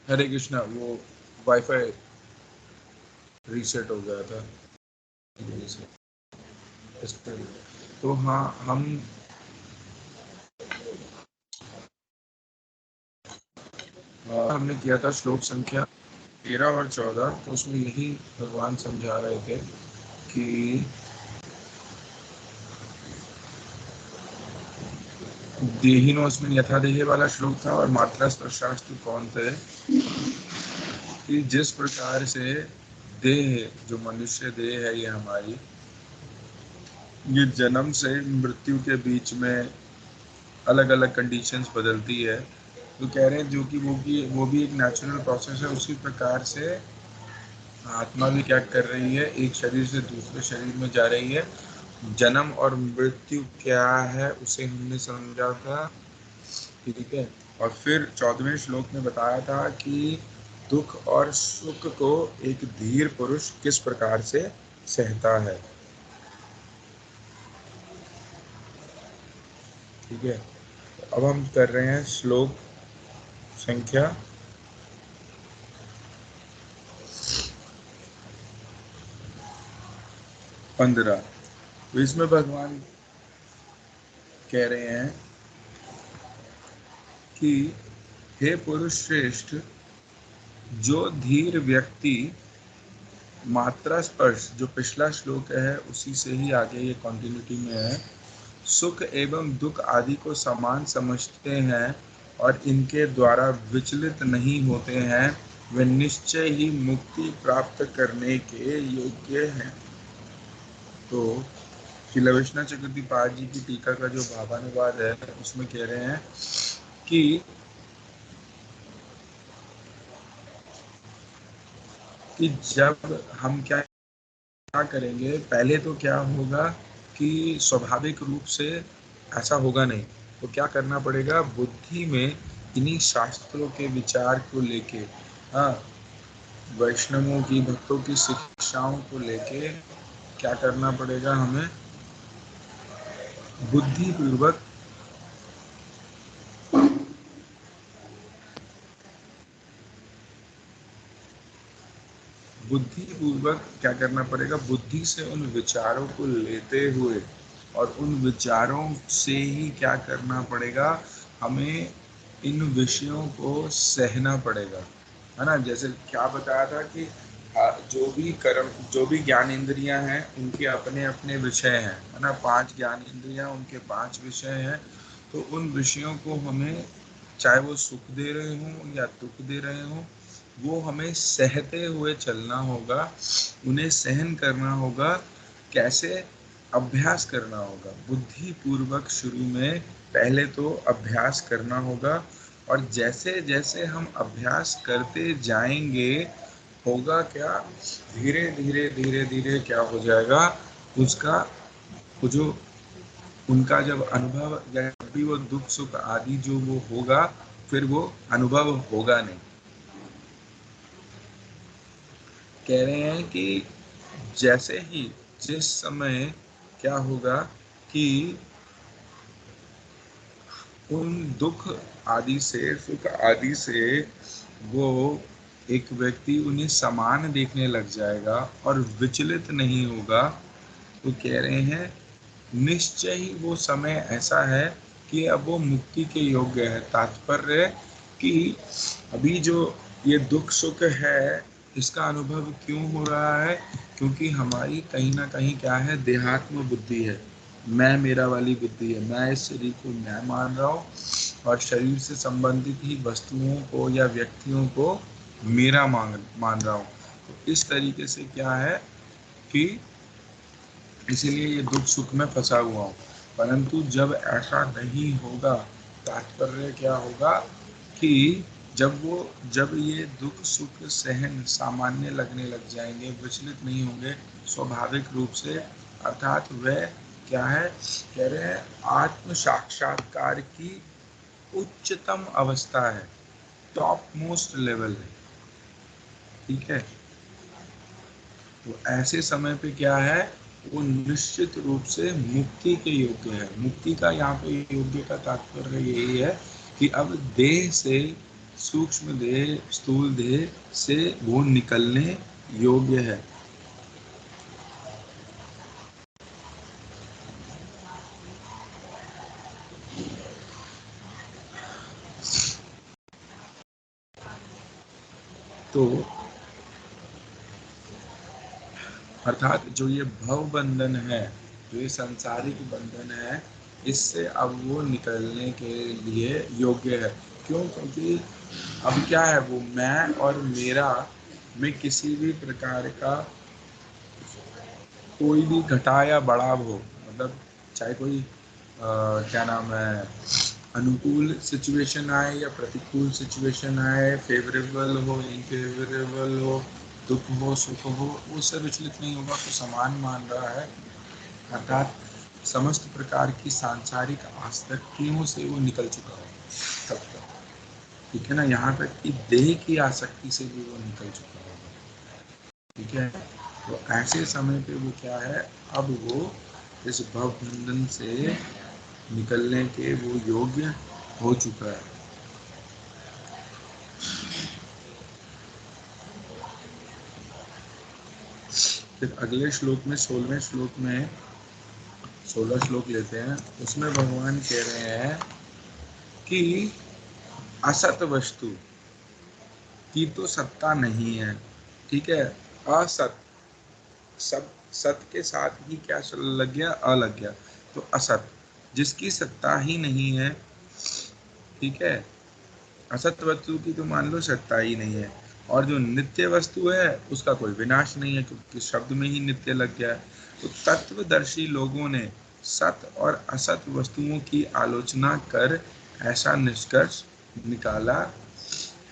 हरे कृष्णा, वो wifi reset हो गया था तो हाँ, हमने किया था श्लोक संख्या 13 और 14। तो उसमें यही भगवान समझा रहे थे कि देहिनोऽस्मिन् यथा देहे वाला श्लोक था, और मात्रा स्पर्शास्तु कौन्तेय, कि जिस प्रकार से देह, जो मनुष्य देह है ये हमारी, ये जन्म से मृत्यु के बीच में अलग अलग कंडीशंस बदलती है। तो कह रहे हैं जो कि वो भी एक नेचुरल प्रोसेस है। उसी प्रकार से आत्मा भी क्या कर रही है, एक शरीर से दूसरे शरीर में जा रही है। जन्म और मृत्यु क्या है उसे हमने समझा था, ठीक है। और फिर 14वें श्लोक में बताया था कि दुख और सुख को एक धीर पुरुष किस प्रकार से सहता है, ठीक है। अब हम कर रहे हैं श्लोक संख्या 15। तो इसमें भगवान कह रहे हैं कि हे पुरुष श्रेष्ठ, जो धीर व्यक्ति मात्रा स्पर्श, जो पिछला श्लोक है उसी से ही आगे ये कंटिन्यूटी में है, सुख एवं दुख आदि को समान समझते हैं और इनके द्वारा विचलित नहीं होते हैं, वे निश्चय ही मुक्ति प्राप्त करने के योग्य हैं। तो श्रील वैष्णव चक्रवर्ती पाद जी की टीका का जो भावानुवाद है उसमें कह रहे हैं कि जब हम क्या करेंगे, पहले तो क्या होगा कि स्वाभाविक रूप से ऐसा होगा नहीं, तो क्या करना पड़ेगा, बुद्धि में इन्हीं शास्त्रों के विचार को लेके, हाँ, वैष्णवों की, भक्तों की शिक्षाओं को लेके क्या करना पड़ेगा, हमें बुद्धिपूर्वक क्या करना पड़ेगा, बुद्धि से उन विचारों को लेते हुए और उन विचारों से ही क्या करना पड़ेगा, हमें इन विषयों को सहना पड़ेगा, है ना। जैसे क्या बताया था कि जो भी कर्म, जो भी ज्ञान इंद्रियां हैं उनके अपने अपने विषय हैं, है ना। 5 ज्ञान इंद्रियां, उनके 5 विषय हैं। तो उन विषयों को हमें, चाहे वो सुख दे रहे हों या दुख दे रहे हों, वो हमें सहते हुए चलना होगा, उन्हें सहन करना होगा। कैसे? अभ्यास करना होगा, बुद्धि पूर्वक शुरू में पहले तो अभ्यास करना होगा। और जैसे जैसे हम अभ्यास करते जाएंगे, होगा क्या, धीरे धीरे धीरे धीरे क्या हो जाएगा, उसका वो जो उनका जब अनुभव, जब भी वो दुख सुख आदि जो वो होगा, फिर वो अनुभव होगा नहीं। कह रहे हैं कि जैसे ही, जिस समय क्या होगा कि उन दुख आदि से, सुख आदि से वो एक व्यक्ति उन्हें समान देखने लग जाएगा और विचलित नहीं होगा, तो कह रहे हैं निश्चय ही वो समय ऐसा है कि अब वो मुक्ति के योग्य है। तात्पर्य कि अभी जो ये दुख सुख है, इसका अनुभव क्यों हो रहा है, क्योंकि हमारी कहीं ना कहीं क्या है, देहात्म बुद्धि है, मैं मेरा वाली बुद्धि है। मैं इस शरीर को मैं मान रहा हूँ और शरीर से संबंधित ही वस्तुओं को या व्यक्तियों को मेरा मान रहा हूँ। तो इस तरीके से क्या है कि इसीलिए ये दुख सुख में फंसा हुआ हूँ। परंतु जब ऐसा नहीं होगा, तात्पर्य क्या होगा कि जब ये दुख सुख सहन सामान्य लगने लग जाएंगे, विचलित नहीं होंगे स्वाभाविक रूप से, अर्थात वह क्या है, कह रहे हैं आत्म साक्षात्कार की उच्चतम अवस्था है, टॉप मोस्ट लेवल है, ठीक है। तो ऐसे समय पे क्या है, वो निश्चित रूप से मुक्ति के योग्य है। मुक्ति का यहाँ पे योग्य का तात्पर्य यही है कि अब देह से, सूक्ष्म देह, स्थूल देह से वो निकलने योग्य है। तो अर्थात जो ये भव बंधन है, जो ये सांसारिक बंधन है, इससे अब वो निकलने के लिए योग्य है। क्यों? क्योंकि अब क्या है, वो मैं और मेरा में किसी भी प्रकार का कोई भी घटा या बढ़ाव हो, मतलब चाहे कोई क्या नाम है, अनुकूल सिचुएशन आए या प्रतिकूल सिचुएशन आए, फेवरेबल हो, इनफेवरेबल हो, दुख हो, सुख हो, उससे विचलित नहीं होगा, तो समान मान रहा है। अर्थात समस्त प्रकार की सांसारिक आसक्तियों से वो निकल चुका है तब तक, ठीक है ना। यहाँ तक कि देह की आसक्ति से भी वो निकल चुका है, ठीक है। तो ऐसे समय पे वो क्या है, अब वो इस भव बंधन से निकलने के वो योग्य हो चुका है। फिर अगले श्लोक में, 16वें श्लोक में, 16 श्लोक लेते हैं, उसमें भगवान कह रहे हैं कि असत वस्तु की तो सत्ता नहीं है, ठीक है। असत, सब सत के साथ ही क्या लग गया, अ लग गया, तो असत, जिसकी सत्ता ही नहीं है, ठीक है। असत वस्तु की तो मान लो सत्ता ही नहीं है, और जो नित्य वस्तु है उसका कोई विनाश नहीं है, क्योंकि शब्द में ही नित्य लग गया है। तो तत्वदर्शी लोगों ने सत और असत वस्तुओं की आलोचना कर ऐसा निष्कर्ष निकाला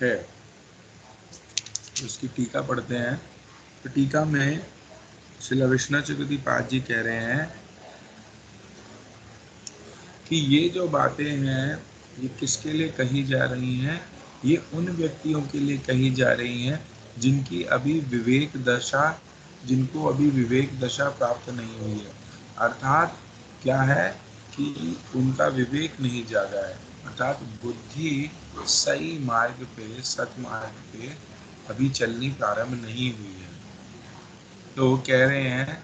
है। उसकी टीका पढ़ते हैं। तो टीका में श्री विष्णु चक्रवर्ती जी कह रहे हैं कि ये जो बातें हैं, ये किसके लिए कही जा रही हैं? ये उन व्यक्तियों के लिए कही जा रही हैं जिनकी अभी विवेक दशा, जिनको अभी विवेक दशा प्राप्त नहीं हुई है। अर्थात क्या है कि उनका विवेक नहीं जागा है, अर्थात बुद्धि सही मार्ग पे, सतमार्ग पे अभी चलनी प्रारंभ नहीं हुई है। तो कह रहे हैं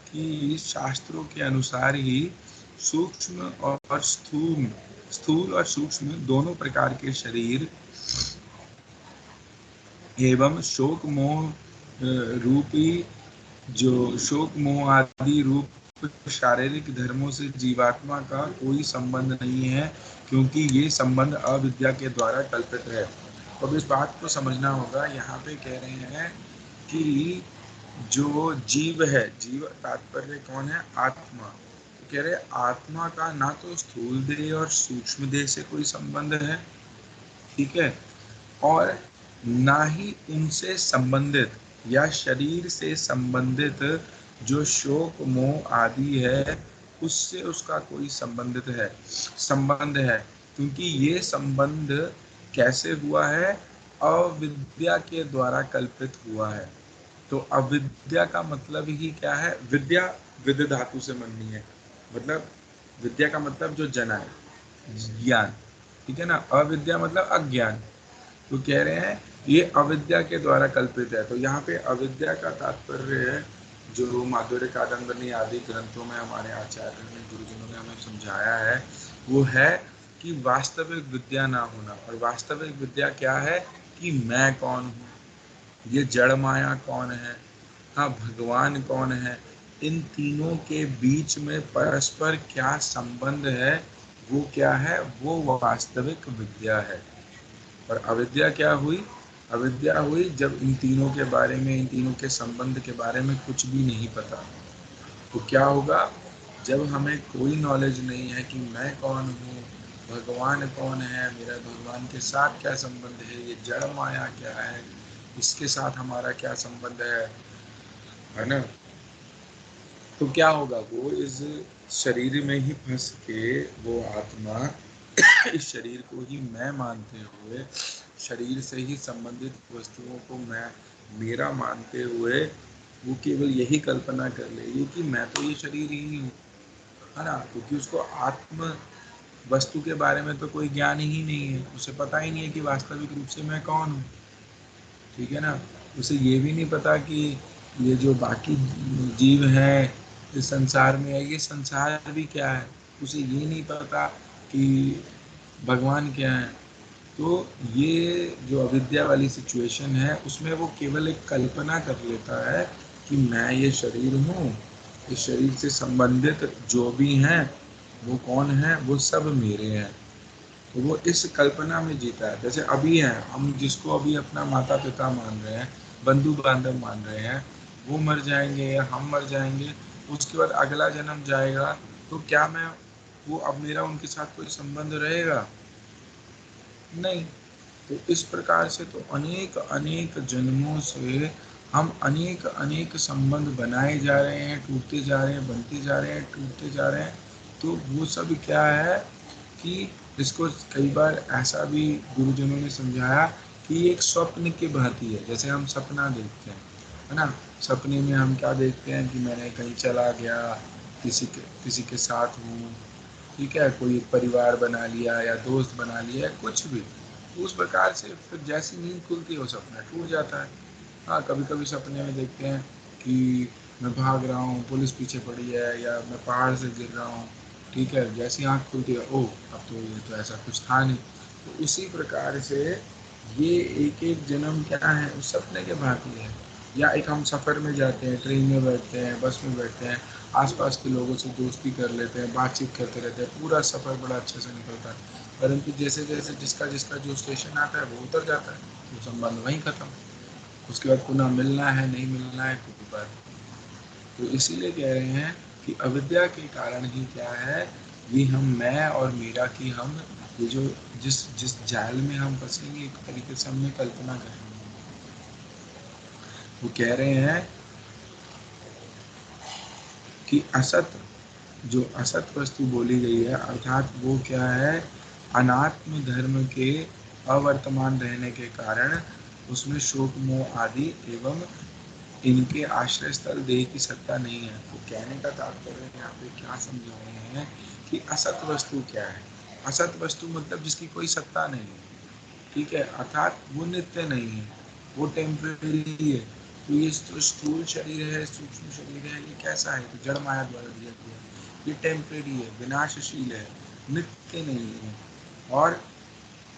कि शास्त्रों के अनुसार ही सूक्ष्म और स्थूल, स्थूल और सूक्ष्म दोनों प्रकार के शरीर एवं शोक मोह रूपी, जो शोक मोह आदि रूप शारीरिक धर्मों से जीवात्मा का कोई संबंध नहीं है, क्योंकि ये संबंध अविद्या के द्वारा कल्पित है। तो अब इस बात को समझना होगा। यहाँ पे कह रहे हैं कि जो जीव है, जीव तात्पर्य कौन है? आत्मा। तो कह रहे आत्मा का ना तो स्थूल देह और सूक्ष्म देह से कोई संबंध है, ठीक है, और ना ही उनसे संबंधित या शरीर से संबंधित जो शोक मोह आदि है, उससे उसका कोई संबंध है, क्योंकि ये संबंध कैसे हुआ है? अविद्या के द्वारा कल्पित हुआ है। तो अविद्या का मतलब ही क्या है? विद्या, विद धातु से बननी है, मतलब विद्या का मतलब जो जना है, ज्ञान, ठीक है ना। अविद्या मतलब अज्ञान। तो कह रहे हैं ये अविद्या के द्वारा कल्पित है। तो यहाँ पे अविद्या का तात्पर्य है, जो माधुर्य कादम्बरी आदि ग्रंथों में हमारे आचार्य ने, गुरुजनों ने हमें समझाया है, वो है कि वास्तविक विद्या ना होना। और वास्तविक विद्या क्या है? कि मैं कौन हूँ, ये जड़ माया कौन है, हाँ भगवान कौन है, इन तीनों के बीच में परस्पर क्या संबंध है, वो क्या है? वो वास्तविक विद्या है। और अविद्या क्या हुई? अविद्या हुई जब इन तीनों के बारे में, इन तीनों के संबंध के बारे में कुछ भी नहीं पता। तो क्या होगा? जब हमें कोई नॉलेज नहीं है कि मैं कौन हूँ, भगवान कौन है, मेरा भगवान के साथ क्या संबंध है, ये जड़ माया क्या है, इसके साथ हमारा क्या संबंध है ना। तो क्या होगा? वो इस शरीर में ही फंस के वो आत्मा इस शरीर को ही मैं मानते हुए, शरीर से ही संबंधित वस्तुओं को मैं मेरा मानते हुए, वो केवल यही कल्पना कर लेगी कि मैं तो ये शरीर ही हूँ, है ना। क्योंकि उसको आत्म वस्तु के बारे में तो कोई ज्ञान ही नहीं है, उसे पता ही नहीं है कि वास्तविक रूप से मैं कौन हूँ, ठीक है ना। उसे ये भी नहीं पता कि ये जो बाकी जीव हैं इस संसार में है, ये संसार भी क्या है, उसे ये नहीं पता कि भगवान क्या है। तो ये जो अविद्या वाली सिचुएशन है उसमें वो केवल एक कल्पना कर लेता है कि मैं ये शरीर हूँ, इस शरीर से संबंधित जो भी हैं वो कौन है, वो सब मेरे हैं। तो वो इस कल्पना में जीता है। जैसे अभी है, हम जिसको अभी अपना माता पिता मान रहे हैं, बंधु बांधव मान रहे हैं, वो मर जाएंगे या हम मर जाएंगे, उसके बाद अगला जन्म जाएगा, तो क्या मैं वो अब मेरा उनके साथ कोई संबंध रहेगा? नहीं। तो इस प्रकार से तो अनेक अनेक जन्मों से हम अनेक अनेक संबंध बनाए जा रहे हैं, टूटते जा रहे हैं, बनते जा रहे हैं, टूटते जा रहे हैं। तो वो सब क्या है कि इसको कई बार ऐसा भी गुरुजनों ने समझाया कि एक स्वप्न की भांति है। जैसे हम सपना देखते हैं, है ना, सपने में हम क्या देखते हैं कि मैंने कहीं चला गया, किसी के साथ हूँ, ठीक है, कोई परिवार बना लिया या दोस्त बना लिया या कुछ भी। उस प्रकार से फिर जैसी नींद खुलती है वो सपना टूट जाता है। हाँ, कभी कभी सपने में देखते हैं कि मैं भाग रहा हूँ, पुलिस पीछे पड़ी है, या मैं पहाड़ से गिर रहा हूँ, ठीक है, जैसी आँख खुलती है, ओह अब तो ये तो ऐसा कुछ था नहीं। तो उसी प्रकार से ये एक एक जन्म क्या है, उस सपने के भांति है। या एक हम सफ़र में जाते हैं, ट्रेन में बैठते हैं, बस में बैठते हैं, आसपास के लोगों से दोस्ती कर लेते हैं, बातचीत करते रहते हैं, पूरा सफ़र बड़ा अच्छे से निकलता है। परंतु जैसे जैसे जिसका जिसका जो स्टेशन आता है वो उतर जाता है, वो संबंध वहीं खत्म। उसके बाद पुनः मिलना है नहीं मिलना है कोई बात नहीं। तो इसीलिए कह रहे हैं कि अविद्या के कारण ही क्या है, ये हम मैं और मेरा की हम ये जो जिस जिस जाल में हम फंसेंगे, एक तरीके से हमने कल्पना करेंगे। वो कह रहे हैं कि असत, जो असत वस्तु बोली गई है, अर्थात वो क्या है, अनात्म धर्म के अवर्तमान रहने के कारण उसमें शोक मोह आदि एवं इनके आश्रय स्थल देह की सत्ता नहीं है। तो कहने का तात्पर्य यहाँ पे क्या समझा रहे हैं कि असत वस्तु क्या है। असत वस्तु मतलब जिसकी कोई सत्ता नहीं है, ठीक है, अर्थात वो नित्य नहीं है, वो टेम्परेरी है। तो ये जो स्थूल शरीर है, सूक्ष्म शरीर है, ये कैसा है, तो जड़ माया द्वारा दिया गया है, ये टेम्परेरी है, विनाशशील है, नित्य नहीं है। और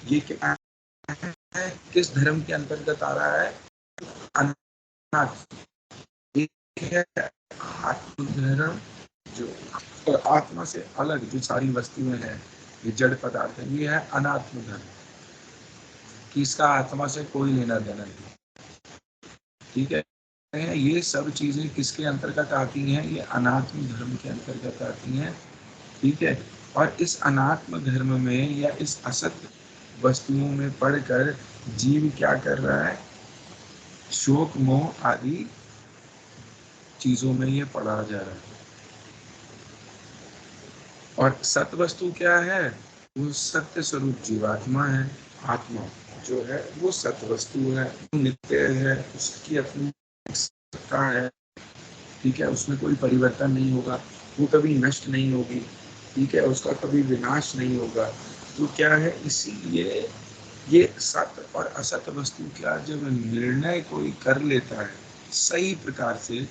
ये क्या है, किस धर्म के अंतर्गत आ रहा है, अनाथ। एक है आत्मधर्म, जो और आत्मा से अलग जो सारी वस्तुएं हैं, ये जड़ पदार्थ है, ये है अनात्म धर्म, कि इसका आत्मा से कोई लेना देना नहीं, ठीक है। ये सब चीजें किसके अंतर्गत आती हैं, ये अनात्म धर्म के अंतर्गत आती हैं, ठीक है। और इस अनात्म धर्म में या इस असत वस्तुओं में पढ़कर जीव क्या कर रहा है, शोक मोह आदि चीजों में ये पढ़ा जा रहा है। और सत वस्तु क्या है, वो सत्य स्वरूप जीवात्मा है। आत्मा जो है वो सत वस्तु है, नित्य है, उसकी अपनी सत्ता है, ठीक है, उसमें कोई परिवर्तन नहीं होगा, वो कभी नष्ट नहीं होगी, ठीक है, उसका कभी विनाश नहीं होगा। तो क्या है, इसीलिए ये सत और असत वस्तु का जब निर्णय कोई कर लेता है सही प्रकार से,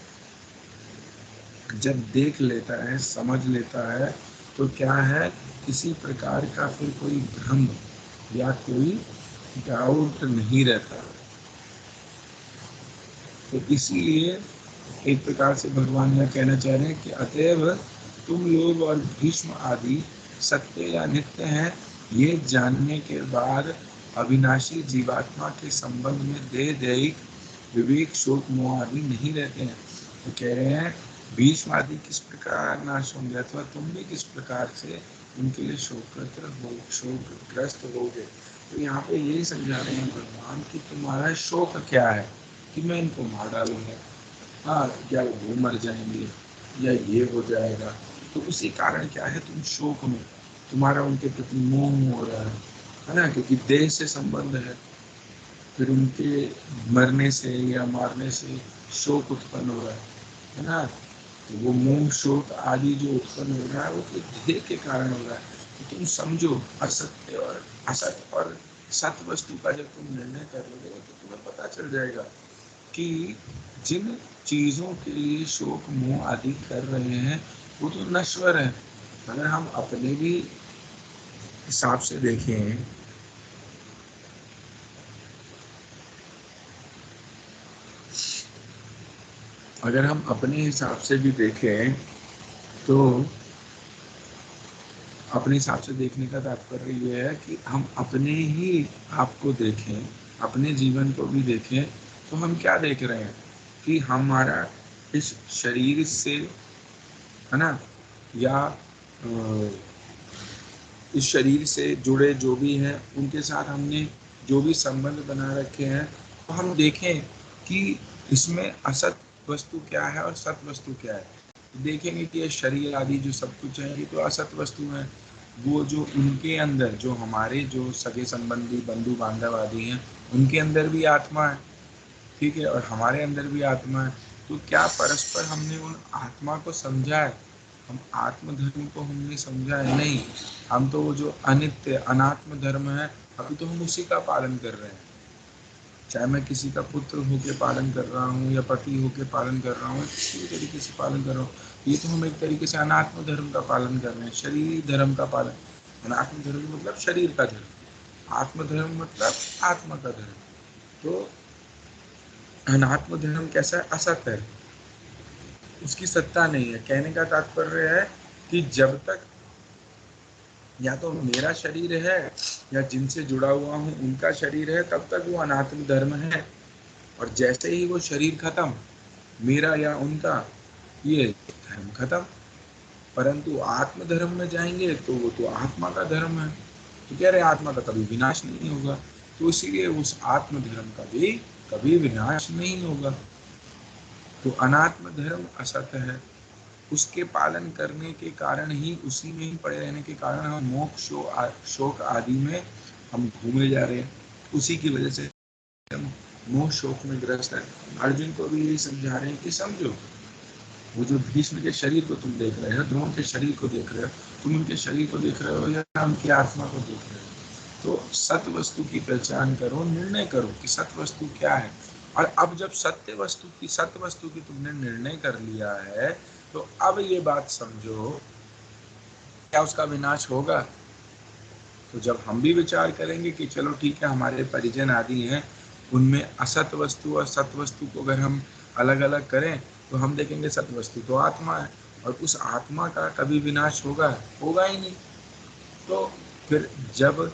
जब देख लेता है, समझ लेता है, तो क्या है, किसी प्रकार का फिर कोई भ्रम या कोई डाउट नहीं रहता। तो इसीलिए एक प्रकार से भगवान यह कहना चाह रहे हैं कि अतएव तुम लोग और भीष्म आदि सत्य या नित्य हैं, ये जानने के बाद अविनाशी जीवात्मा के संबंध में देह दैहिक विवेक शोक मोह आदि नहीं रहते हैं। तो कह रहे हैं भीष्म आदि किस प्रकार नाश होंगे, अथवा तुम भी किस प्रकार से उनके लिए शोकग्रस्त होगे। तो यहाँ पे यही समझा रहे हैं भगवान कि तुम्हारा शोक क्या है, कि मैं इनको मार डालूंगा, हाँ, क्या वो मर जाएंगे या ये हो जाएगा। तो उसी कारण क्या है, तुम शोक में, तुम्हारा उनके प्रति मोह हो रहा है ना, क्योंकि देह से संबंध है, फिर उनके मरने से या मारने से शोक उत्पन्न हो रहा है ना। तो वो मोह शोक आदि जो उत्पन्न हो रहा है वो तो देह के कारण हो रहा है। तुम समझो असत्य और असत और सत वस्तु का जब तुम निर्णय कर लोगे तो तुम्हें पता चल जाएगा कि जिन चीजों के लिए शोक मोह आदि कर रहे हैं वो तो नश्वर है। अगर हम अपने भी हिसाब से देखें, अगर हम अपने हिसाब से भी देखें तो अपने हिसाब से देखने का तात्पर्य ये है कि हम अपने ही आप को देखें, अपने जीवन को भी देखें, तो हम क्या देख रहे हैं कि हमारा इस शरीर से, है ना, या इस शरीर से जुड़े जो भी हैं उनके साथ हमने जो भी संबंध बना रखे हैं, तो हम देखें कि इसमें असत वस्तु क्या है और सत वस्तु क्या है। देखेंगे कि ये शरीर आदि जो सब कुछ है ये तो असत वस्तु है। वो जो उनके अंदर जो हमारे जो सगे संबंधी बंधु बांधव आदि हैं उनके अंदर भी आत्मा है, ठीक है, और हमारे अंदर भी आत्मा है। तो क्या परस्पर हमने उन आत्मा को समझा है? हम आत्म धर्म को हमने समझा है? नहीं। हम तो वो जो अनित्य अनात्म धर्म है अभी तो हम उसी का पालन कर रहे हैं। चाहे मैं किसी का पुत्र होके पालन कर रहा हूँ या पति होके पालन कर रहा हूँ, किसी भी तरीके से पालन कर रहा हूँ, ये तो हम एक तरीके से अनात्म धर्म का पालन कर रहे हैं, शरीर धर्म का पालन। अनात्म धर्म मतलब शरीर का धर्म, आत्म धर्म मतलब आत्मा का धर्म। तो अनात्म धर्म कैसा है? असत है, उसकी सत्ता नहीं है। कहने का तात्पर्य है कि जब तक या तो मेरा शरीर है या जिनसे जुड़ा हुआ हूँ उनका शरीर है तब तक वो अनात्म धर्म है, और जैसे ही वो शरीर खत्म, मेरा या उनका, ये धर्म खत्म। परंतु आत्म धर्म में जाएंगे तो वो तो आत्मा का धर्म है, तो कह रहे आत्मा का कभी विनाश नहीं होगा, तो इसीलिए उस आत्म धर्म का भी कभी विनाश नहीं होगा। तो अनात्म धर्म असत है, उसके पालन करने के कारण ही, उसी में ही पड़े रहने के कारण हम मोक्ष शोक आदि में हम घूमे जा रहे हैं। उसी की वजह से हम मोह शोक में ग्रस्त है। अर्जुन को भी यही समझा रहे हैं कि समझो, वो जो भीष्म के शरीर को तुम देख रहे हो, द्रोण के शरीर को देख रहे हो, तुम उनके शरीर को देख रहे हो या उनकी आत्मा को देख रहे हो। तो सत वस्तु की पहचान करो, निर्णय करो कि सत वस्तु क्या है। और अब जब सत वस्तु की तुमने निर्णय कर लिया है, तो अब ये बात समझो, क्या उसका विनाश होगा? तो जब हम भी विचार करेंगे कि चलो ठीक है, हमारे परिजन आदि हैं, उनमें असत वस्तु और सत वस्तु को अगर हम अलग अलग करें तो हम देखेंगे सत वस्तु तो आत्मा है, और उस आत्मा का कभी विनाश होगा? होगा ही नहीं। तो फिर जब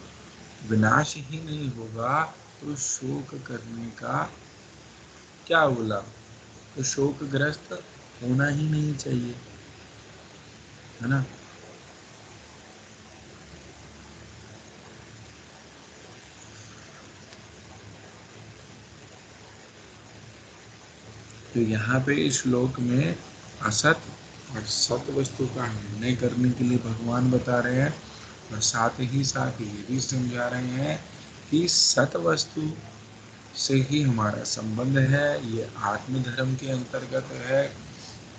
विनाश ही नहीं होगा तो शोक करने का क्या बोला? तो शोकग्रस्त होना ही नहीं चाहिए, है ना। तो यहाँ पे इस श्लोक में असत और सत वस्तु का निर्णय करने के लिए भगवान बता रहे हैं, और साथ ही साथ ये भी समझा रहे हैं कि सत वस्तु से ही हमारा संबंध है, ये आत्म धर्म के अंतर्गत है।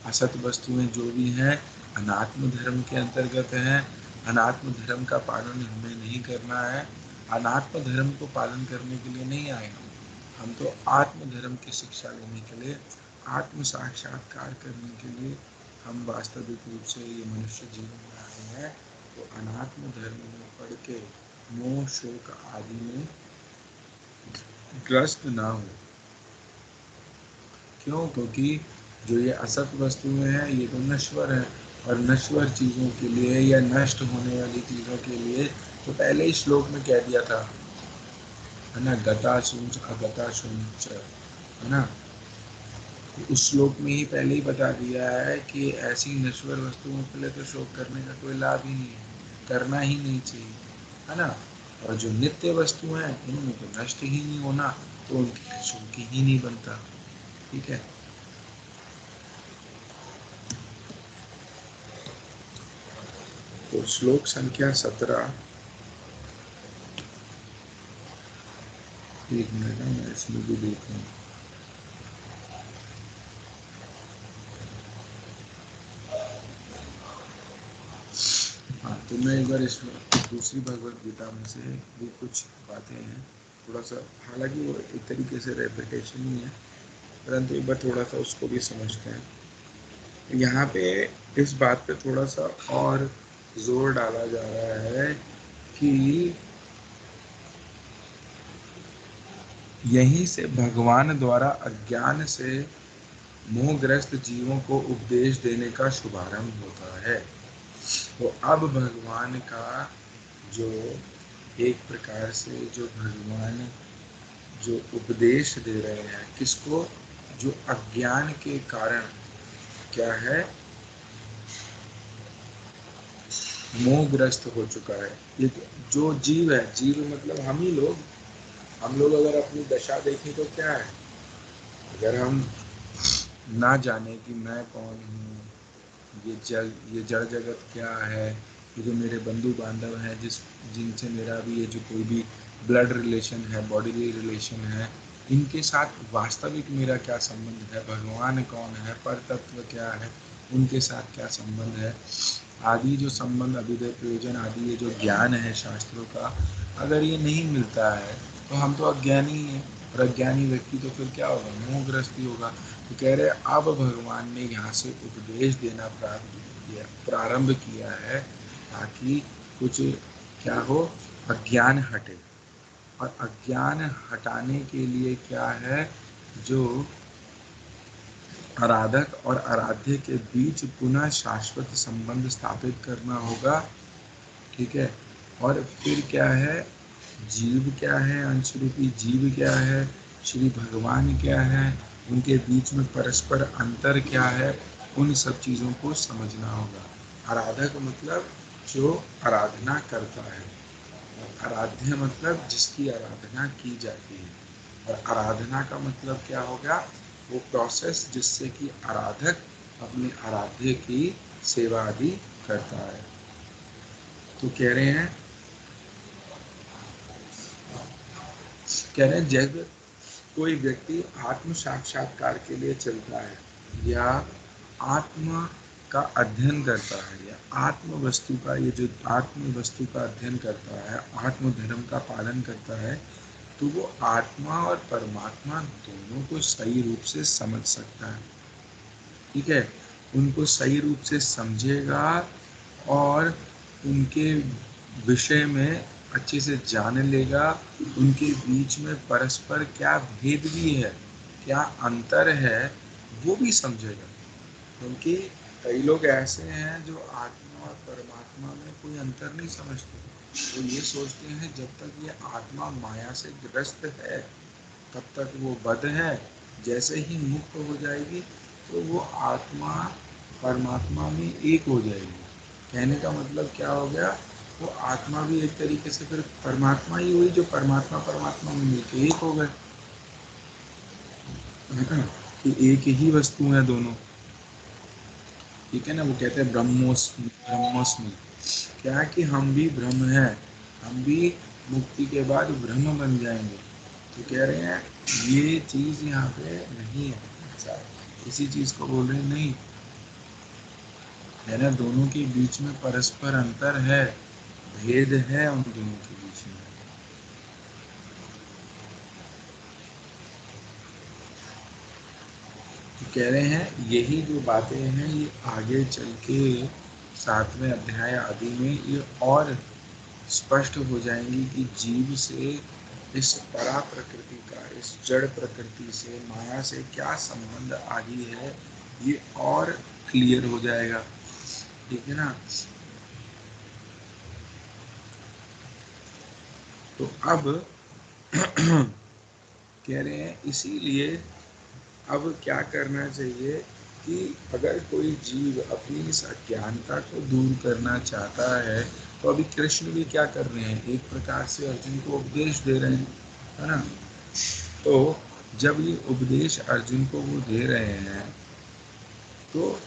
असत वस्तुएं जो भी हैं अनात्म धर्म के अंतर्गत हैं। अनात्म धर्म का पालन हमें नहीं करना है, अनात्म धर्म को पालन करने के लिए नहीं आए हम तो आत्म धर्म की शिक्षा लेने के लिए, आत्म साक्षात्कार करने के लिए हम वास्तविक रूप से ये मनुष्य जीवन में आए हैं। तो अनात्म धर्म में पढ़ के मोह शोक आदि में ग्रस्त ना हो। क्यों? क्योंकि जो ये असत वस्तुएं हैं ये तो नश्वर है, और नश्वर चीज़ों के लिए या नष्ट होने वाली चीज़ों के लिए तो पहले ही श्लोक में कह दिया था, है ना, गता शुंच अगता शुंच, है ना। तो उस श्लोक में ही पहले ही बता दिया है कि ऐसी नश्वर वस्तुओं के लिए तो शोक करने का कोई लाभ ही नहीं है, करना ही नहीं चाहिए, है ना। और जो नित्य वस्तु हैं उनमें तो नष्ट ही नहीं होना, तो उनके शोक ही नहीं बनता। ठीक है। तो श्लोक संख्या 17, एक मिनट मैं इसमें भी देखूँ। हाँ, तो मैं एक बार इस दूसरी भगवत गीता में से भी कुछ बातें हैं, थोड़ा सा, हालांकि वो एक तरीके से रेपिटेशन ही है, परंतु एक बार थोड़ा सा उसको भी समझते हैं। यहाँ पे इस बात पे थोड़ा सा और जोर डाला जा रहा है कि यहीं से भगवान द्वारा अज्ञान से मोहग्रस्त जीवों को उपदेश देने का शुभारंभ होता है। तो अब भगवान का जो एक प्रकार से जो भगवान जो उपदेश दे रहे हैं किसको, जो अज्ञान के कारण क्या है, मोहग्रस्त हो चुका है। ये जो जीव है, जीव मतलब हम लोग अगर अपनी दशा देखें तो क्या है, अगर हम ना जाने कि मैं कौन हूँ, ये जड़ जगत क्या है, ये जो मेरे बंधु बांधव हैं जिनसे मेरा भी ये जो कोई भी ब्लड रिलेशन है, बॉडीली रिलेशन है, इनके साथ वास्तविक मेरा क्या संबंध है, भगवान कौन है, पर तत्व क्या है, उनके साथ क्या संबंध है, आदि जो संबंध, अभिधेय प्रयोजन आदि ये जो ज्ञान है शास्त्रों का, अगर ये नहीं मिलता है तो हम तो अज्ञानी हैं। और अज्ञानी व्यक्ति तो फिर क्या होगा, मोहग्रस्ती होगा। तो कह रहे अब भगवान ने यहाँ से उपदेश देना प्रारंभ किया है ताकि कुछ क्या हो, अज्ञान हटे। और अज्ञान हटाने के लिए क्या है, जो आराधक और आराध्य के बीच पुनः शाश्वत संबंध स्थापित करना होगा। ठीक है, और फिर क्या है, जीव क्या है, अंश रूपी जीव क्या है, श्री भगवान क्या है, उनके बीच में परस्पर अंतर क्या है, उन सब चीज़ों को समझना होगा। आराधक मतलब जो आराधना करता है, आराध्य मतलब जिसकी आराधना की जाती है। और आराधना का मतलब क्या होगा, वो प्रोसेस जिससे कि आराधक अपने आराध्य की सेवा आदि करता है। तो कह रहे हैं जब कोई व्यक्ति आत्म साक्षात्कार के लिए चलता है या आत्मा का अध्ययन करता है या आत्म वस्तु का, ये जो आत्म वस्तु का अध्ययन करता है, आत्म धर्म का पालन करता है, तो वो आत्मा और परमात्मा दोनों को सही रूप से समझ सकता है। ठीक है, उनको सही रूप से समझेगा और उनके विषय में अच्छे से जान लेगा, उनके बीच में परस्पर क्या भेद भी है, क्या अंतर है, वो भी समझेगा। क्योंकि कई लोग ऐसे हैं जो आत्मा और परमात्मा में कोई अंतर नहीं समझते। तो ये सोचते हैं जब तक ये आत्मा माया से ग्रस्त है तब तक वो बद्ध है, जैसे ही मुक्त हो जाएगी तो वो आत्मा परमात्मा में एक हो जाएगी। कहने का मतलब क्या हो गया, वो आत्मा भी एक तरीके से फिर परमात्मा ही हुई, जो परमात्मा परमात्मा में मिलके एक हो गए। कि एक ही वस्तु है दोनों। ठीक है ना, वो कहते हैं ब्रह्मोस्मि ब्रह्मोस्मि। क्या है कि हम भी ब्रह्म हैं, हम भी मुक्ति के बाद ब्रह्म बन जाएंगे। तो कह रहे हैं ये चीज़ यहाँ पे नहीं है, ऐसा किसी चीज़ को बोल रहे नहीं है ना, दोनों के बीच में परस्पर अंतर है, भेद है उन दोनों के बीच में। तो कह रहे हैं यही जो बातें हैं ये आगे चल के 7वें अध्याय आदि में ये और स्पष्ट हो जाएंगी कि जीव से, इस परा प्रकृति का, इस जड़ प्रकृति से, माया से क्या संबंध आदि है, ये और क्लियर हो जाएगा। ठीक है ना। तो अब कह रहे हैं इसीलिए अब क्या करना चाहिए कि अगर कोई जीव अपनी इस अज्ञानता को दूर करना चाहता है, तो अभी कृष्ण भी क्या कर रहे हैं, एक प्रकार से अर्जुन को उपदेश दे रहे हैं, है ना। तो जब ये उपदेश अर्जुन को वो दे रहे हैं तो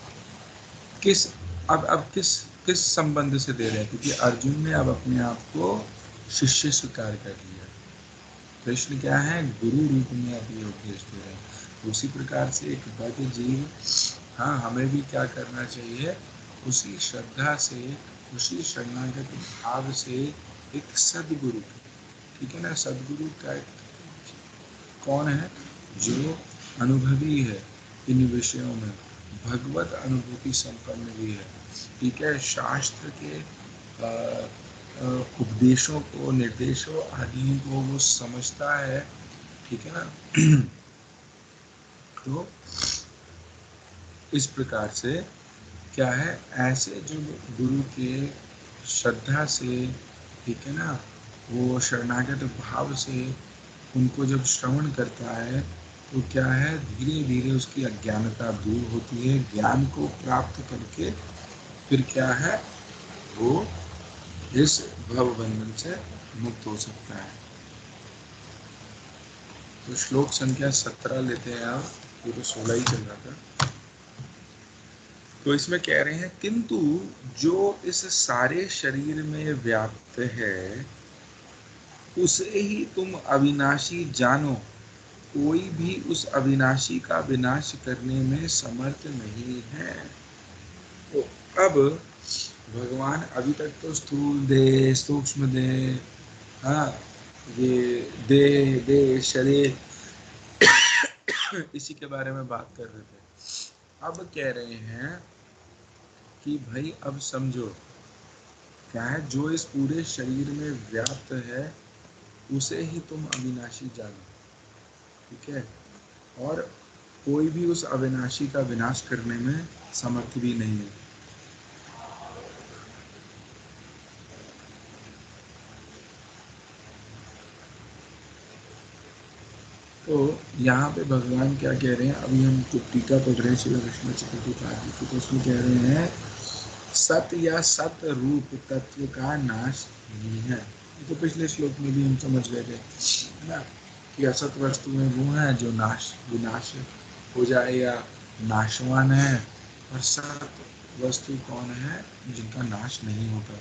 किस अब किस संबंध से दे रहे हैं, क्योंकि अर्जुन ने अब अपने आप को शिष्य स्वीकार कर लिया। कृष्ण क्या है, गुरु रूप में अब ये उपदेश दे रहे हैं। उसी प्रकार से एक बद्ध जीव, हाँ, हमें भी क्या करना चाहिए, उसी श्रद्धा से उसी शरणागत भाव से एक सदगुरु, ठीक है ना, सदगुरु का कौन है? जो अनुभवी है इन विषयों में, भगवत अनुभूति संपन्न भी है, ठीक है, शास्त्र के उपदेशों को, निर्देशों आदि को वो समझता है, ठीक है ना। तो इस प्रकार से क्या है, ऐसे जो गुरु के श्रद्धा से, ठीक है ना, वो शरणागत भाव से उनको जब श्रवण करता है तो क्या है, धीरे धीरे उसकी अज्ञानता दूर होती है, ज्ञान को प्राप्त करके फिर क्या है, वो इस भव बंधन से मुक्त हो सकता है। तो श्लोक संख्या 17 लेते हैं आप, ये तो 16 ही चल रहा था। तो इसमें कह रहे हैं, किंतु जो इस सारे शरीर में व्याप्त है उसे ही तुम अविनाशी जानो, कोई भी उस अविनाशी का विनाश करने में समर्थ नहीं है। तो अब भगवान अभी तक तो स्थूल देह, सूक्ष्म देह, हाँ, ये देह देह शरीर इसी के बारे में बात कर रहे थे। अब कह रहे हैं कि भाई अब समझो क्या है, जो इस पूरे शरीर में व्याप्त है उसे ही तुम अविनाशी जानो, ठीक है, और कोई भी उस अविनाशी का विनाश करने में समर्थ भी नहीं है। तो यहाँ पे भगवान क्या कह रहे हैं, अभी हम जो टीका पढ़ रहे हैं श्री कृष्ण चतुर्थी की, तो उसमें कह रहे हैं सत या सत रूप तत्व का नाश नहीं है। ये तो पिछले श्लोक में भी हम समझ गए थे, है ना, कि असत वस्तु में वो है जो विनाश हो जाए या नाशवान है, और सत वस्तु कौन है, जिनका नाश नहीं होता।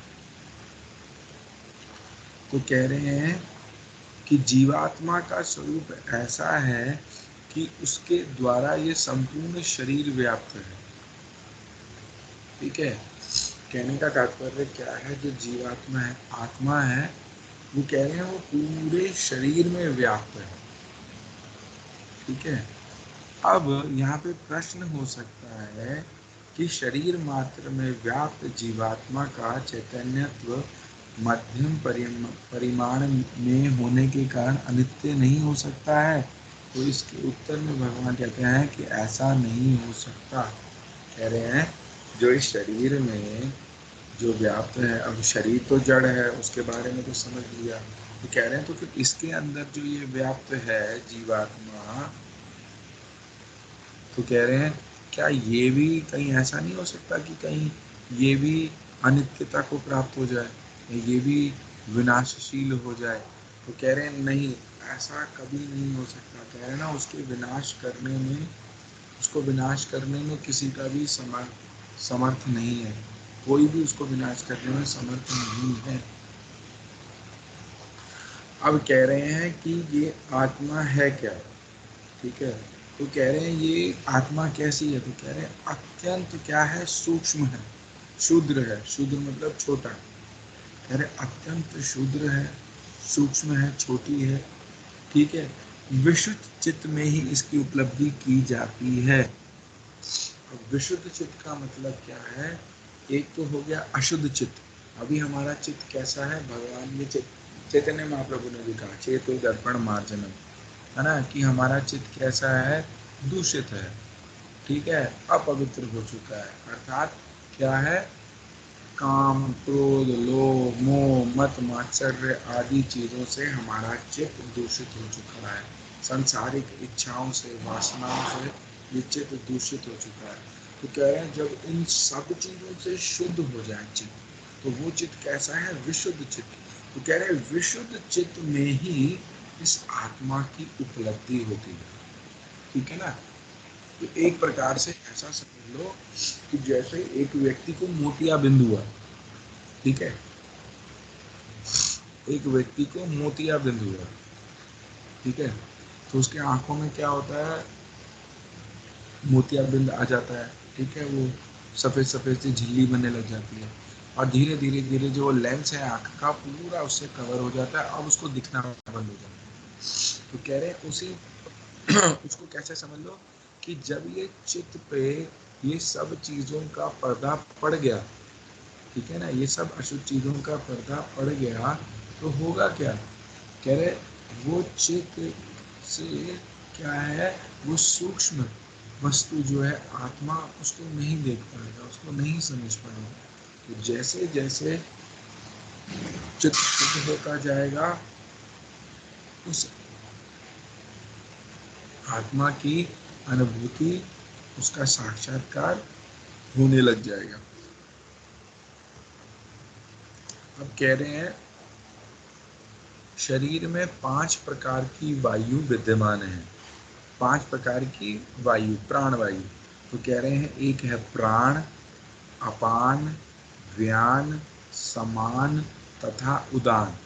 तो कह रहे हैं कि जीवात्मा का स्वरूप ऐसा है कि उसके द्वारा ये संपूर्ण शरीर व्याप्त है, ठीक है। कहने का तात्पर्य क्या है, जो जीवात्मा है, आत्मा है, वो कह रहे हैं वो पूरे शरीर में व्याप्त है, ठीक है। अब यहाँ पे प्रश्न हो सकता है कि शरीर मात्र में व्याप्त जीवात्मा का चैतन्यत्व मध्यम परिमाण में होने के कारण अनित्य नहीं हो सकता है। तो इसके उत्तर में भगवान कहते हैं कि ऐसा नहीं हो सकता। कह रहे हैं जो इस शरीर में जो व्याप्त है, अब शरीर तो जड़ है, उसके बारे में तो समझ लिया, तो कह रहे हैं तो फिर इसके अंदर जो ये व्याप्त है जीवात्मा, तो कह रहे हैं क्या ये भी कहीं ऐसा नहीं हो सकता कि कहीं ये भी अनित्यता को प्राप्त हो जाए, ये भी विनाशशील हो जाए। तो कह रहे हैं नहीं, ऐसा कभी नहीं हो सकता। कह रहे हैं ना, उसके विनाश करने में, उसको विनाश करने में किसी का भी समर्थ नहीं है, कोई भी उसको विनाश करने में समर्थ नहीं है। अब कह रहे हैं कि ये आत्मा है क्या, ठीक है। तो कह रहे हैं ये आत्मा कैसी है, तो कह रहे हैं अत्यंत क्या है, सूक्ष्म है, शूद्र है। शूद्र मतलब छोटा। कह रहे अत्यंत शूद्र है, सूक्ष्म है, छोटी है, ठीक है। विशुद्ध चित्त में ही इसकी उपलब्धि की जाती है। विशुद्ध चित्त का मतलब क्या है, एक तो हो गया अशुद्ध चित्त। अभी हमारा चित्त कैसा है, भगवान ने चैतन्य महाप्रभु ने भी कहा चेतो दर्पण मार्जनम, है ना, कि हमारा चित्त कैसा है, दूषित है, ठीक है, अपवित्र हो चुका है। अर्थात क्या है, काम क्रोध लोभ मोह मत मात्सर्य आदि चीजों से हमारा चित्त दूषित हो चुका है। सांसारिक इच्छाओं से, वासनाओं से ये चित्त दूषित हो चुका है। तो कह रहे हैं जब इन सब चीजों से शुद्ध हो जाए चित्त, तो वो चित्त कैसा है, विशुद्ध चित्त। तो कह रहे हैं विशुद्ध चित्त में ही इस आत्मा की उपलब्धि होती है, ठीक है ना। तो एक प्रकार से ऐसा समझ लो कि जैसे एक व्यक्ति को मोतिया बिंदु हुआ, ठीक है, एक व्यक्ति को मोतिया बिंदु हुआ, ठीक है, तो उसके आंखों में क्या होता है, मोतिया बिंद आ जाता है, ठीक है, वो सफेद सफेद सी झिल्ली बनने लग जाती है। और धीरे धीरे धीरे जो लेंस है आंख का पूरा उससे कवर हो जाता है, अब उसको दिखना बंद हो जाता है। तो कह रहे हैं उसी उसको कैसे समझ लो कि जब ये चित्त पे ये सब चीजों का पर्दा पड़ गया, ठीक है ना, ये सब अशुद्ध चीजों का पर्दा पड़ गया, तो होगा क्या? कह रहे वो चित्त से क्या है, वो सूक्ष्म वस्तु जो है आत्मा उसको नहीं देख पाएगा, उसको नहीं समझ पाएगा। तो जैसे जैसे चित्त शुद्ध होता जाएगा, उस आत्मा की अनुभूति, उसका साक्षात्कार होने लग जाएगा। अब कह रहे हैं शरीर में 5 प्रकार की वायु विद्यमान है, 5 प्रकार की वायु, प्राण वायु। तो कह रहे हैं एक है प्राण, अपान, व्यान, समान तथा उदान।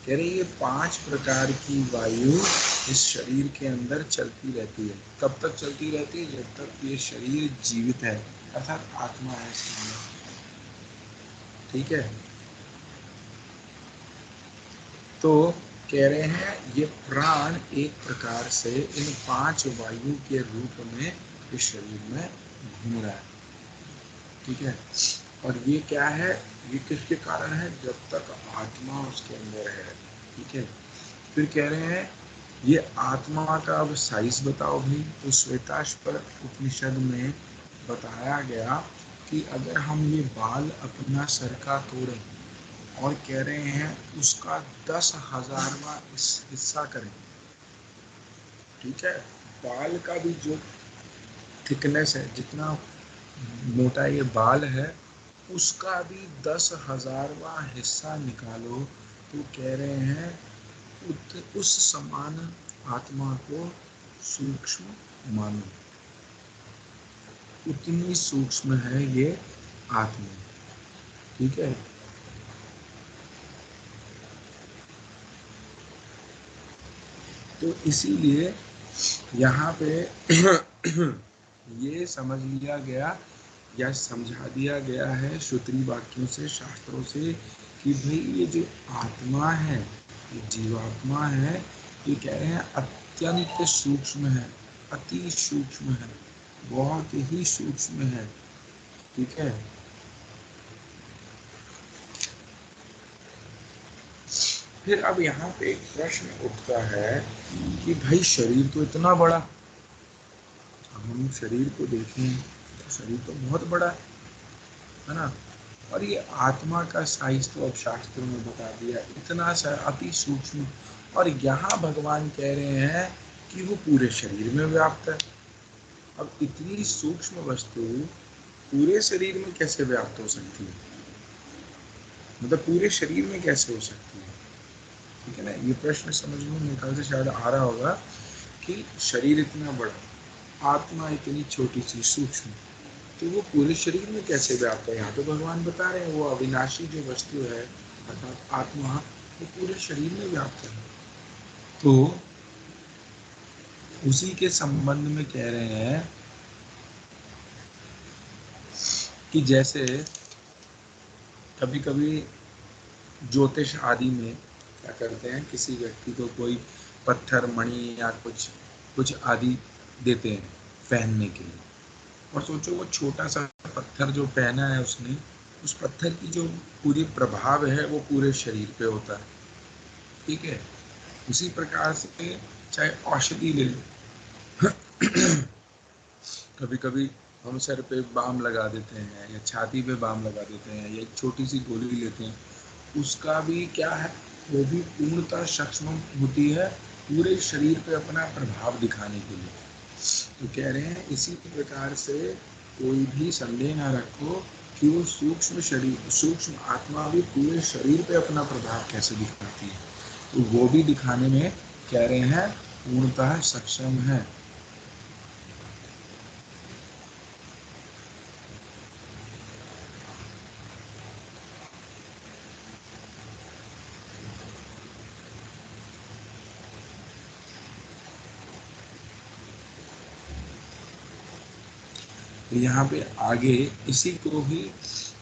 कह रहे ये 5 प्रकार की वायु इस शरीर के अंदर चलती रहती है। कब तक चलती रहती है? जब तक ये शरीर जीवित है, अर्थात आत्मा है इसके अंदर, ठीक है। तो कह रहे हैं ये प्राण एक प्रकार से इन 5 वायु के रूप में इस शरीर में घूम रहा है, ठीक है। और ये क्या है, ये किसके कारण है? जब तक आत्मा उसके अंदर है, ठीक है। फिर कह रहे हैं ये आत्मा का अब साइज बताओ भाई। तो श्वेताश्वर उपनिषद में बताया गया कि अगर हम ये बाल अपना सर का तोड़ें और कह रहे हैं उसका 10,000वां हिस्सा करें, ठीक है, बाल का भी जो थिकनेस है, जितना मोटा ये बाल है, उसका भी 10,000वां हिस्सा निकालो, तो कह रहे हैं उस समान आत्मा को सूक्ष्म मानो। उतनी सूक्ष्म है ये आत्मा, ठीक है। तो इसीलिए यहाँ पे ये समझ लिया गया या समझा दिया गया है श्रुति वाक्यों से, शास्त्रों से, कि भाई ये जो आत्मा है, ये जीवात्मा है, ये कह रहे हैं अत्यंत सूक्ष्म है, अति सूक्ष्म है, बहुत ही सूक्ष्म है, ठीक है। फिर अब यहाँ पे एक प्रश्न उठता है कि भाई शरीर तो इतना बड़ा, हम शरीर को देखें तो शरीर तो बहुत बड़ा है ना, और ये आत्मा का साइज तो अब शास्त्रों में बता दिया इतना सा अति सूक्ष्म, और यहाँ भगवान कह रहे हैं कि वो पूरे शरीर में व्याप्त है। अब इतनी सूक्ष्म वस्तु पूरे शरीर में कैसे व्याप्त हो सकती है, मतलब पूरे शरीर में कैसे हो सकती है, ठीक है ना। ये प्रश्न समझ में मेरे ख्याल से शायद आ रहा होगा कि शरीर इतना बड़ा, आत्मा इतनी छोटी सी सूक्ष्म, तो वो पूरे शरीर में कैसे व्याप्त है। यहाँ तो भगवान बता रहे हैं वो अविनाशी जो वस्तु है अर्थात आत्मा, वो पूरे शरीर में व्याप्त है। तो उसी के संबंध में कह रहे हैं कि जैसे कभी कभी ज्योतिष आदि में क्या करते हैं, किसी व्यक्ति को कोई पत्थर मणि या कुछ कुछ आदि देते हैं पहनने के लिए, और सोचो वो छोटा सा पत्थर जो पहना है उसने, उस पत्थर की जो पूरी प्रभाव है वो पूरे शरीर पे होता है, ठीक है। उसी प्रकार से चाहे औषधि ले लो कभी कभी हम सर पे बाम लगा देते हैं या छाती पे बाम लगा देते हैं या एक छोटी सी गोली लेते हैं, उसका भी क्या है, वो भी पूर्णतः सक्षम होती है पूरे शरीर पे अपना प्रभाव दिखाने के लिए। तो कह रहे हैं इसी प्रकार से कोई भी संदेह ना रखो कि वो सूक्ष्म शरीर, सूक्ष्म आत्मा भी पूरे शरीर पे अपना प्रभाव कैसे दिखाती है, तो वो भी दिखाने में कह रहे हैं पूर्णतः सक्षम है। तो यहाँ पे आगे इसी को ही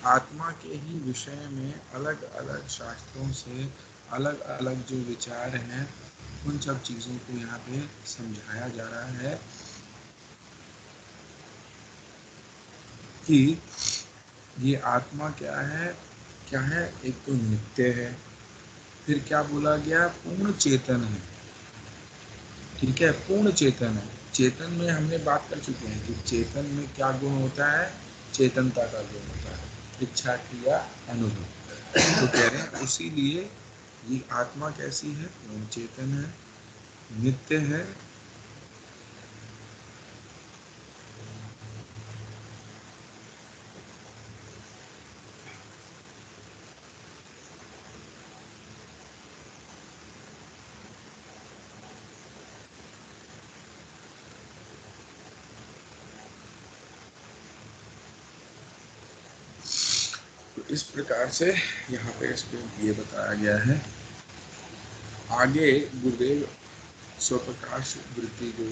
आत्मा के ही विषय में अलग अलग शास्त्रों से अलग अलग जो विचार हैं, उन सब चीज़ों को यहाँ पे समझाया जा रहा है कि ये आत्मा क्या है, एक तो नित्य है, फिर क्या बोला गया, पूर्ण चेतन है। ठीक है, पूर्ण चेतन है। चेतन में हमने बात कर चुके हैं कि चेतन में क्या गुण होता है, चेतनता का गुण होता है, इच्छा क्रिया अनुभव। तो कह रहे हैं इसीलिए ये आत्मा कैसी है, पूर्ण चेतन है, नित्य है, तो इस प्रकार से यहाँ पे इसको ये बताया गया है। आगे गुरुदेव स्वप्रकाश वृत्ति जो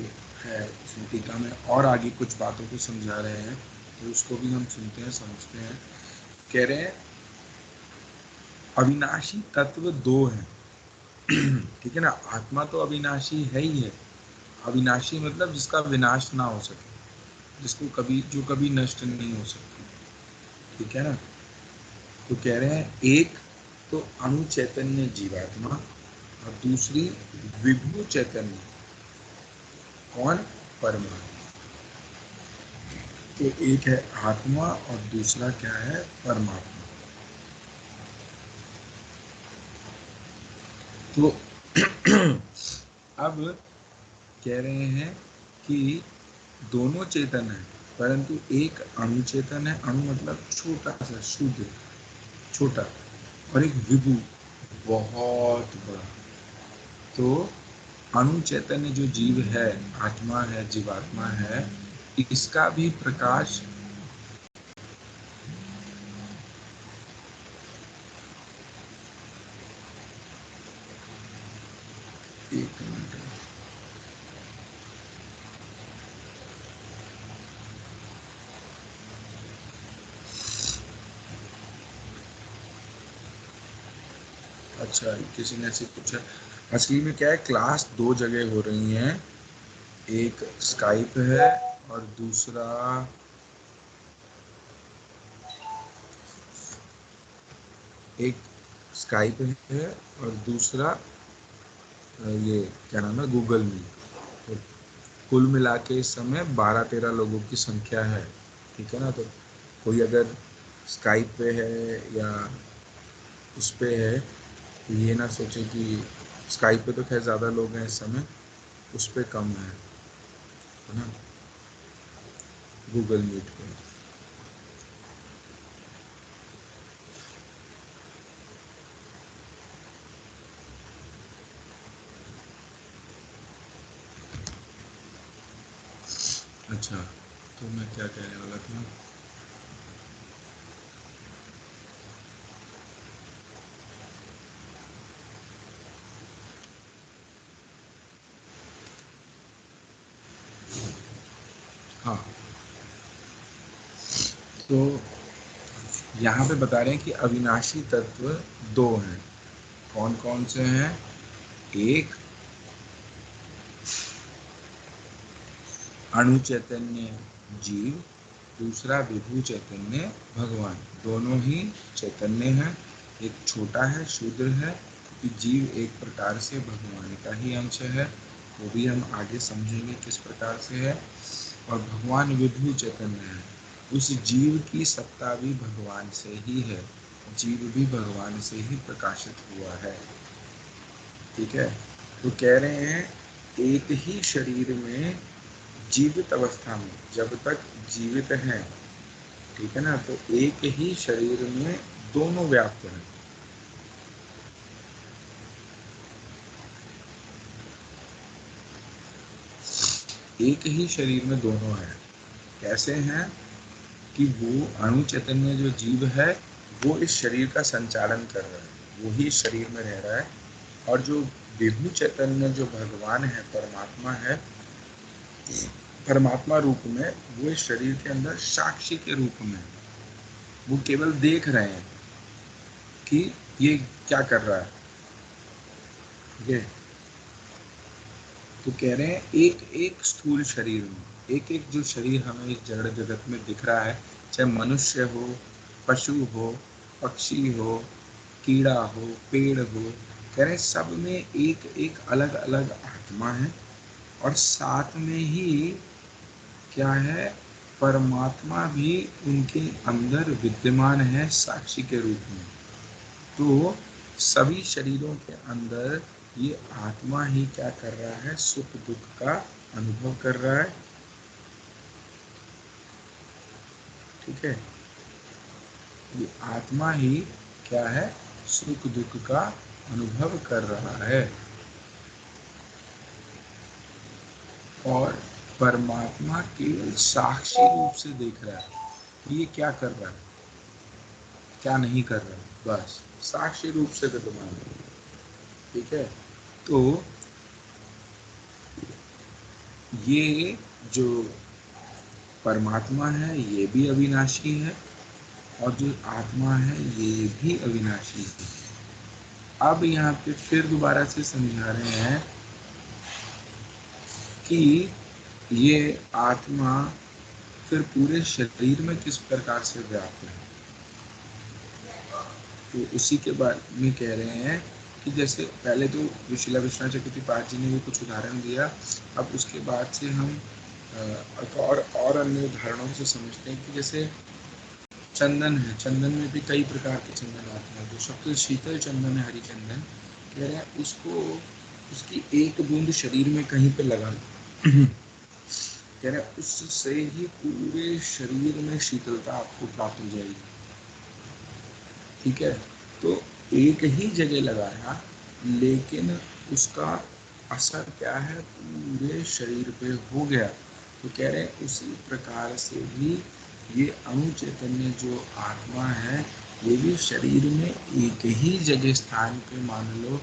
है उसमें टीका में और आगे कुछ बातों को समझा रहे हैं, तो उसको भी हम सुनते हैं, समझते हैं। कह रहे हैं अविनाशी तत्व दो हैं। ठीक है ना, आत्मा तो अविनाशी है ही है। अविनाशी मतलब जिसका विनाश ना हो सके, जिसको कभी, जो कभी नष्ट नहीं हो सकती। ठीक है ना, तो कह रहे हैं एक तो अणु चैतन्य जीवात्मा और दूसरी विभु चैतन्य, कौन, परमात्मा। तो एक है आत्मा और दूसरा क्या है, परमात्मा। तो अब कह रहे हैं कि दोनों चेतन है, परंतु एक अणु चेतन है, अणु मतलब छोटा सा, शुद्ध, छोटा, और एक विभु, बहुत बड़ा। तो अणु चैतन्य जो जीव है, आत्मा है, जीवात्मा है, इसका भी प्रकाश एक मिनट, अच्छा किसी ने ऐसे पूछा। असली में क्या है, क्लास दो जगह हो रही हैं, एक स्काइप है और दूसरा एक स्काइप है और दूसरा ये क्या नाम है, गूगल मीट। तो कुल मिला के इस समय 12-13 लोगों की संख्या है। ठीक है ना, तो कोई अगर स्काइप पे है या उस पे है तो ये ना सोचे कि स्काइप पे तो खैर ज़्यादा लोग हैं इस समय, उस पे कम है ना, गूगल मीट पे। अच्छा, तो मैं क्या कहने वाला था, हाँ, तो यहाँ पे बता रहे हैं कि अविनाशी तत्व दो हैं। कौन कौन से हैं, एक अणु चैतन्य जीव, दूसरा विभु चैतन्य भगवान। दोनों ही चैतन्य हैं, एक छोटा है, शूद्र है, क्योंकि जीव एक प्रकार से भगवान का ही अंश है, वो भी हम आगे समझेंगे किस प्रकार से है। और भगवान विभु चैतन्य है, उस जीव की सत्ता भी भगवान से ही है, जीव भी भगवान से ही प्रकाशित हुआ है। ठीक है, तो कह रहे हैं एक ही शरीर में जीवित अवस्था में जब तक जीवित हैं, ठीक है ना, तो एक ही शरीर में दोनों व्याप्त हैं। एक ही शरीर में दोनों हैं। कैसे हैं कि वो अणु चैतन्य जो जीव है वो इस शरीर का संचालन कर रहा है, वो ही शरीर में रह रहा है, और जो विभु चैतन्य जो भगवान है, परमात्मा है, परमात्मा रूप में वो इस शरीर के अंदर साक्षी के रूप में है। वो केवल देख रहे हैं कि ये क्या कर रहा है। ठीक है, तो कह रहे हैं एक एक स्थूल शरीर में, एक एक जो शरीर हमें इस जड़ जगत में दिख रहा है, चाहे मनुष्य हो, पशु हो, पक्षी हो, कीड़ा हो, पेड़ हो, कह रहे हैं सब में एक एक अलग अलग आत्मा है, और साथ में ही क्या है, परमात्मा भी उनके अंदर विद्यमान है साक्षी के रूप में। तो सभी शरीरों के अंदर ये आत्मा ही क्या कर रहा है, सुख दुख का अनुभव कर रहा है। ठीक है, ये आत्मा ही क्या है, सुख दुख का अनुभव कर रहा है, और परमात्मा केवल साक्षी रूप से देख रहा है ये क्या कर रहा है, क्या नहीं कर रहा है, बस साक्षी रूप से विद्यमान है। ठीक है, तो ये जो परमात्मा है ये भी अविनाशी है, और जो आत्मा है ये भी अविनाशी है। अब यहाँ पे फिर दोबारा से समझा रहे हैं कि ये आत्मा फिर पूरे शरीर में किस प्रकार से व्याप्त है। तो उसी के बारे में कह रहे हैं कि जैसे पहले तो विशिला विश्वनाथ चक्रवर्ती पाठ जी ने भी कुछ उदाहरण दिया, अब उसके बाद से हम और अन्य उदाहरणों से समझते हैं कि जैसे चंदन है, चंदन में भी कई प्रकार के चंदन आते हैं। जो सबसे शीतल चंदन है, हरी चंदन, कह रहे हैं उसको उसकी एक बूंद शरीर में कहीं पे लगा दो, कह रहे हैं उससे ही पूरे शरीर में शीतलता आपको प्राप्त हो जाएगी। ठीक है, तो एक ही जगह लगाया, लेकिन उसका असर क्या है, पूरे शरीर पे हो गया। तो कह रहे हैं उसी प्रकार से भी ये अणु चैतन्य जो आत्मा है, ये भी शरीर में एक ही जगह स्थान पे मान लो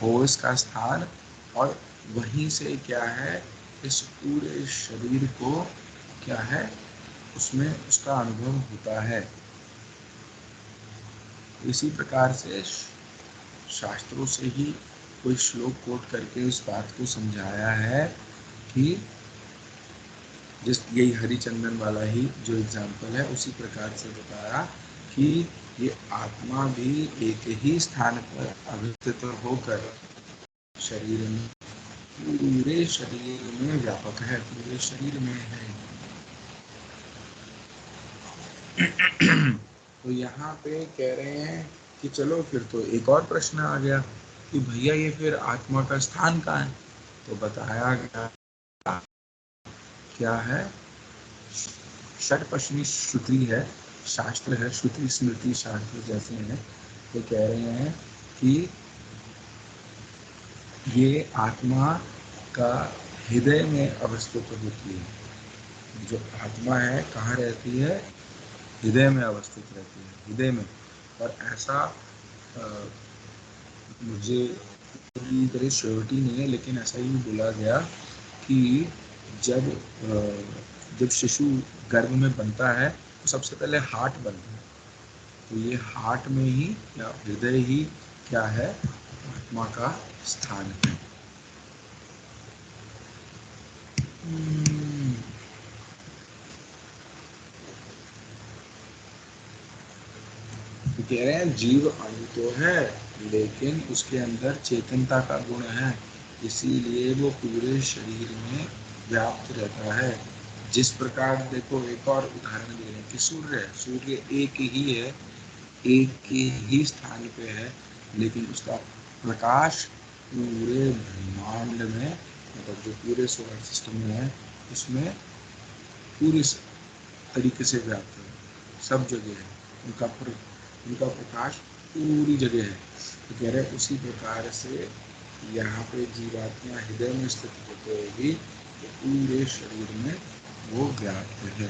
हो इसका स्थान, और वहीं से क्या है, इस पूरे शरीर को क्या है, उसमें उसका अनुभव होता है। इसी प्रकार से शास्त्रों से ही कोई श्लोक कोट करके इस बात को समझाया है कि जिस यही हरिचंदन वाला ही जो एग्जाम्पल है, उसी प्रकार से बताया कि ये आत्मा भी एक ही स्थान पर अवस्थित होकर शरीर में, पूरे शरीर में व्यापक है, पूरे शरीर में है। तो यहाँ पे कह रहे हैं कि चलो फिर तो एक और प्रश्न आ गया कि भैया ये फिर आत्मा का स्थान कहाँ है। तो बताया गया क्या है, षटपश्चिमी श्रुति है, शास्त्र है, श्रुति स्मृति शास्त्र जैसे हैं। तो कह रहे हैं कि ये आत्मा का हृदय में अवस्थित होती है। जो आत्मा है कहाँ रहती है, हृदय में अवस्थित रहती है, हृदय में। और ऐसा मुझे पूरी तरह श्योरिटी नहीं है, लेकिन ऐसा ही बोला गया कि जब जब शिशु गर्भ में बनता है तो सबसे पहले हार्ट बनता है। तो ये हार्ट में ही या हृदय ही क्या है, आत्मा का स्थान है। तो कह रहे हैं जीव अणु तो है, लेकिन उसके अंदर चेतनता का गुण है, इसीलिए वो पूरे शरीर में व्याप्त रहता है। जिस प्रकार देखो एक और उदाहरण दे रहे हैं कि सूर्य है, सूर्य एक ही है, एक ही स्थान पे है, लेकिन उसका प्रकाश पूरे ब्रह्मांड में, मतलब जो पूरे सोलर सिस्टम में है, उसमें पूरी तरीके से व्याप्त है, सब जगह है उनका प्रकाश पूरी जगह है। तो कह रहे उसी प्रकार से यहाँ पे जीवात्मा हृदय में स्थित होते हुए भी तो पूरे शरीर में वो व्याप्त है।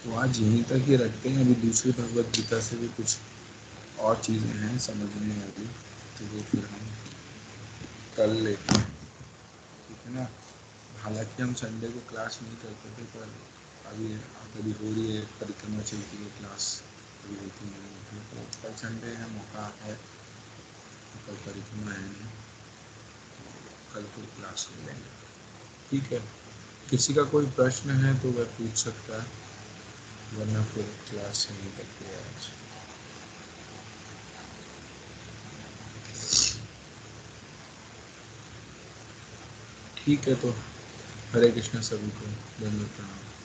तो आज यहीं तक ही रखते हैं, अभी दूसरी भगवत गीता से भी कुछ और चीज़ें हैं समझने वाली, तो वो फिर हम कर लेते हैं, ठीक है ना। हालांकि हम संडे को क्लास नहीं करते थे, पर अभी कभी हो रही है, परिक्रमा चलती है, क्लास कभी होती नहीं होती, तो कल संडे है, मौका है, तो कल परिक्रमा है नहीं, तो कल को क्लास ले लेंगे, ठीक है। किसी का कोई प्रश्न है तो वह पूछ सकता है, वरना फिर क्लास नहीं करते हैं आज। ठीक है, तो हरे कृष्ण सभी को, धन्यवाद।